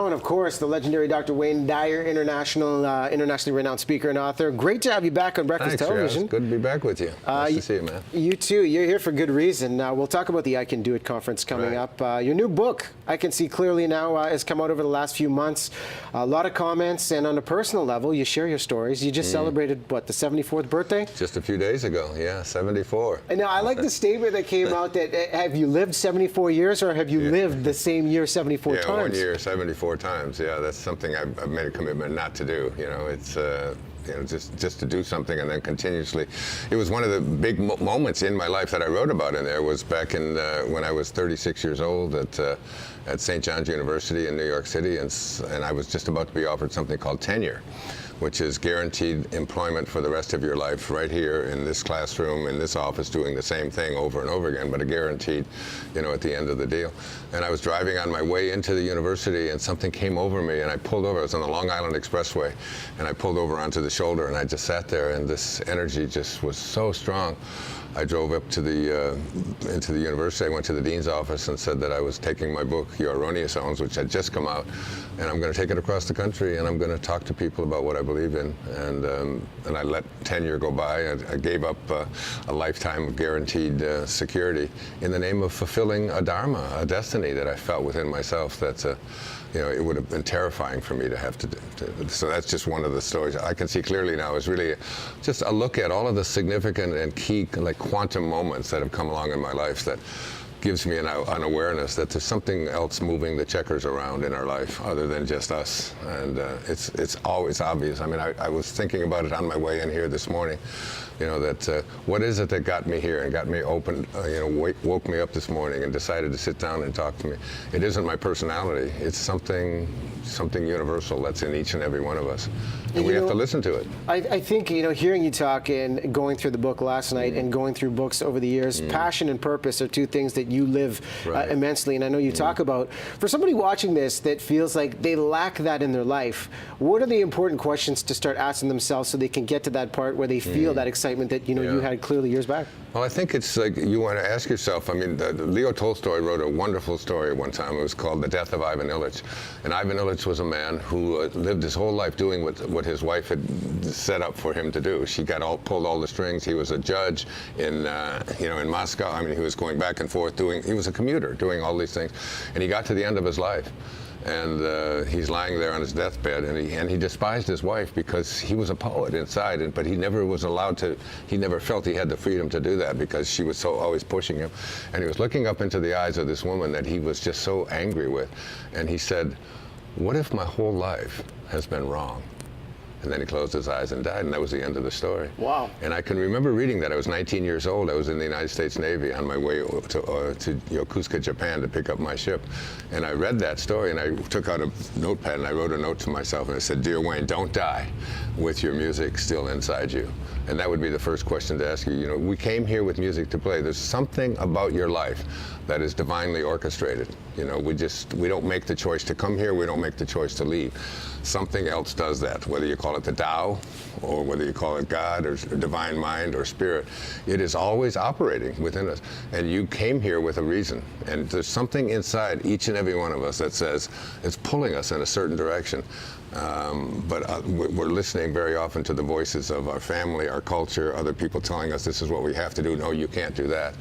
And of course, the legendary Dr. Wayne Dyer, internationally renowned speaker and author. Great to have you back on Breakfast Television. Good to be back with you. Nice to see you, man. You too. You're here for good reason. We'll talk about the I Can Do It conference coming up. Your new book, I Can See Clearly Now, has come out over the last few months. A lot of comments, and on a personal level, you share your stories. You just celebrated, what, the 74th birthday? Just a few days ago, yeah, 74. And now, I like the statement that came out that have you lived 74 years, or have you lived the same year 74 times? Yeah, 1 year, 74 times. Yeah, that's something I've made a commitment not to do. You know, it's just to do something and then continuously. It was one of the big moments in my life that I wrote about in there. Was back in when I was 36 years old at St. John's University in New York City, and I was just about to be offered something called tenure, which is guaranteed employment for the rest of your life right here in this classroom, in this office, doing the same thing over and over again, but a guaranteed, you know, at the end of the deal. And I was driving on my way into the university, and something came over me, and I pulled over. I was on the Long Island Expressway, and I pulled over onto the shoulder, and I just sat there, and this energy just was so strong. I drove up to into the university. I went to the dean's office and said that I was taking my book, Your Erroneous Zones, which had just come out, and I'm going to take it across the country, and I'm going to talk to people about what I believe in. And I let tenure go by. I gave up a lifetime of guaranteed security in the name of fulfilling a dharma, a destiny that I felt within myself. That's you know, it would have been terrifying for me to have to do. So that's just one of the stories. I Can See Clearly Now is really just a look at all of the significant and key, like, quantum moments that have come along in my life that gives me an awareness that there's something else moving the checkers around in our life other than just us. And it's always obvious. I mean, I was thinking about it on my way in here this morning, you know, that what is it that got me here and got me open, you know, woke me up this morning and decided to sit down and talk to me. It isn't my personality. It's something universal that's in each and every one of us. And we have to listen to it. I think, you know, hearing you talk and going through the book last night and going through books over the years, passion and purpose are two things that you live immensely. And I know you talk about, for somebody watching this that feels like they lack that in their life, what are the important questions to start asking themselves so they can get to that part where they feel that excitement that, you know, you had clearly years back? Well, I think it's like you want to ask yourself, I mean, Leo Tolstoy wrote a wonderful story one time. It was called The Death of Ivan Ilyich. And Ivan Ilyich was a man who lived his whole life doing what his wife had set up for him to do. She pulled all the strings. He was a judge in, you know, in Moscow. I mean, he was going back and forth he was a commuter doing all these things. And he got to the end of his life. And he's lying there on his deathbed, and he despised his wife because he was a poet inside, but he never was allowed to, he never felt he had the freedom to do that because she was so always pushing him. And he was looking up into the eyes of this woman that he was just so angry with. And he said, what if my whole life has been wrong? And then he closed his eyes and died, and that was the end of the story. Wow. And I can remember reading that. I was 19 years old. I was in the United States Navy on my way to Yokosuka, Japan to pick up my ship. And I read that story, and I took out a notepad, and I wrote a note to myself, and I said, Dear Wayne, don't die with your music still inside you. And that would be the first question to ask you. You know, we came here with music to play. There's something about your life that is divinely orchestrated. You know, we don't make the choice to come here. We don't make the choice to leave. Something else does that, whether you call it the Tao, or whether you call it God, or divine mind, or spirit. It is always operating within us. And you came here with a reason. And there's something inside each and every one of us that says it's pulling us in a certain direction. But we're listening very often to the voices of our family, our culture, other people telling us this is what we have to do. No, you can't do that.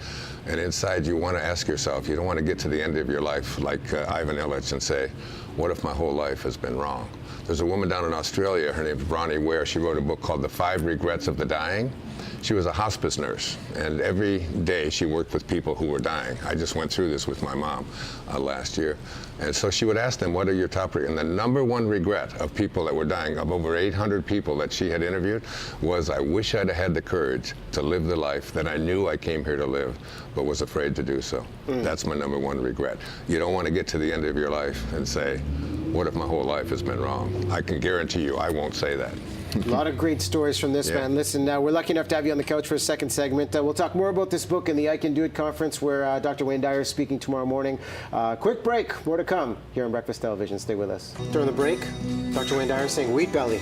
And inside you want to ask yourself, you don't want to get to the end of your life like Ivan Ilyich and say, what if my whole life has been wrong? There's a woman down in Australia, her name is Bronnie Ware. She wrote a book called The 5 Regrets of the Dying. She was a hospice nurse, and every day she worked with people who were dying. I just went through this with my mom last year. And so she would ask them, what are your top regrets? And the number one regret of people that were dying, of over 800 people that she had interviewed, was I wish I'd had the courage to live the life that I knew I came here to live, but was afraid to do so. That's my number one regret. You don't want to get to the end of your life and say, what if my whole life has been wrong? I can guarantee you I won't say that. A lot of great stories from this man. Listen, we're lucky enough to have you on the couch for a second segment. We'll talk more about this book in the I Can Do It conference where Dr. Wayne Dyer is speaking tomorrow morning. Quick break, more to come here on Breakfast Television. Stay with us. During the break, Dr. Wayne Dyer saying wheat belly.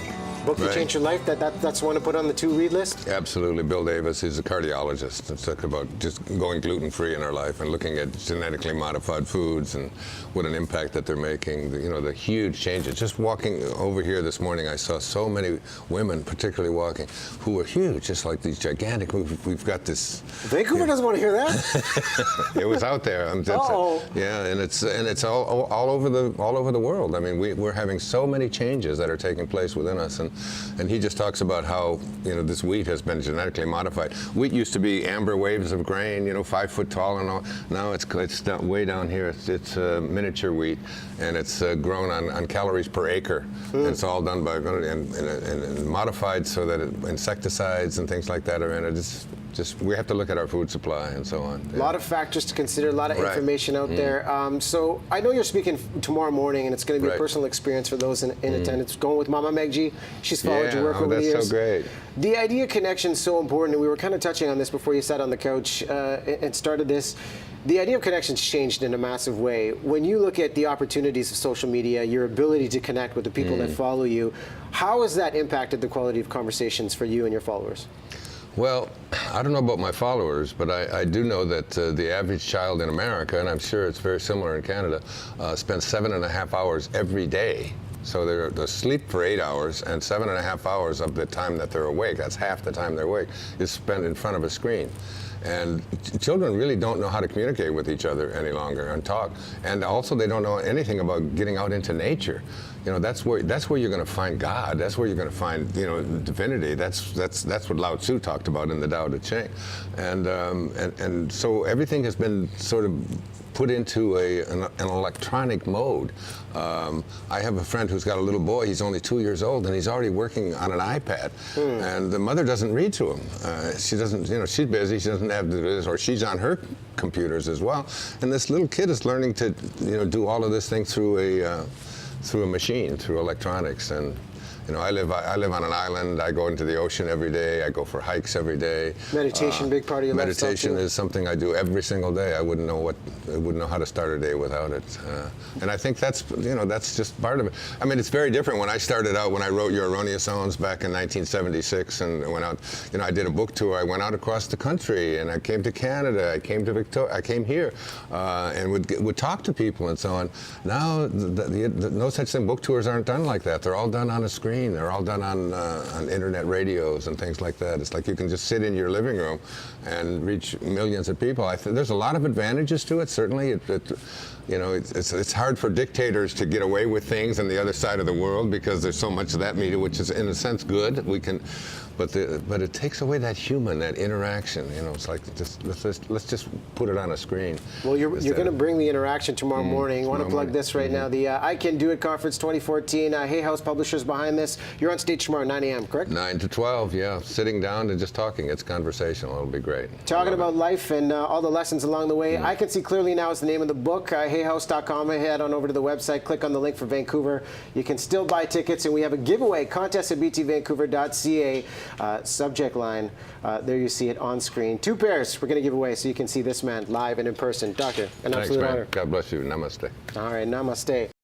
book that Right. changed your life, that's one to put on the to-read list? Absolutely. Bill Davis, he's a cardiologist. It's like about just going gluten-free in our life and looking at genetically modified foods and what an impact that they're making, the huge changes. Just walking over here this morning, I saw so many women, particularly walking, who were huge, just like these gigantic, we've got this. Vancouver doesn't want to hear that. It was out there. Yeah, and it's all over the world. I mean, we're having so many changes that are taking place within us, and he just talks about how this wheat has been genetically modified. Wheat used to be amber waves of grain, 5 foot tall and all. Now it's way down here. It's miniature wheat, and it's grown on calories per acre. And it's all done by and modified so that insecticides and things like that are in it. Just we have to look at our food supply and so on. A lot of factors to consider, a lot of information out there. So I know you're speaking tomorrow morning, and it's going to be a personal experience for those in attendance. Going with Mama Megji, she's followed your work over the years. That's so great. The idea connection is so important, and we were kind of touching on this before you sat on the couch and started this. The idea of connection's changed in a massive way. When you look at the opportunities of social media, your ability to connect with the people that follow you, how has that impacted the quality of conversations for you and your followers? Well, I don't know about my followers, but I do know that the average child in America, and I'm sure it's very similar in Canada, spends 7.5 hours every day. So they sleep for 8 hours, and 7.5 hours of the time that they're awake, that's half the time they're awake, is spent in front of a screen. And children really don't know how to communicate with each other any longer and talk. And also they don't know anything about getting out into nature. That's where you're going to find God. That's where you're going to find divinity. That's what Lao Tzu talked about in the Tao Te Ching. And so everything has been sort of put into an electronic mode. I have a friend who's got a little boy. He's only 2 years old, and he's already working on an iPad. And the mother doesn't read to him. She doesn't. She's busy. She doesn't have this, or she's on her computers as well. And this little kid is learning to, do all of this thing through a machine, through electronics. And I live on an island. I go into the ocean every day. I go for hikes every day. Meditation, big part of your lifestyle. Meditation is something I do every single day. I wouldn't know how to start a day without it. And I think that's just part of it. I mean, it's very different. When I started out, when I wrote Your Erroneous Zones back in 1976, and went out, I did a book tour. I went out across the country, and I came to Canada. I came to Victoria. I came here, and would talk to people and so on. Now, no such thing. Book tours aren't done like that. They're all done on a screen. They're all done on internet radios and things like that. It's like you can just sit in your living room and reach millions of people. I think there's a lot of advantages to it. Certainly, it's hard for dictators to get away with things on the other side of the world because there's so much of that media, which is in a sense good. But it takes away that human, that interaction. It's like let's just put it on a screen. Well, you're going to bring the interaction tomorrow morning. I want to plug this right now. The I Can Do It Conference 2014. Hay House Publishers behind this. You're on stage tomorrow, 9 a.m., correct? 9 to 12, yeah. Sitting down and just talking. It's conversational. It'll be great. Talking about life and all the lessons along the way. I Can See Clearly Now is the name of the book. hayhouse.com. Head on over to the website. Click on the link for Vancouver. You can still buy tickets, and we have a giveaway contest at btvancouver.ca. Subject line, there you see it on screen. 2 pairs we're going to give away so you can see this man live and in person. Doctor, an absolute honor. God bless you. Namaste. All right, namaste.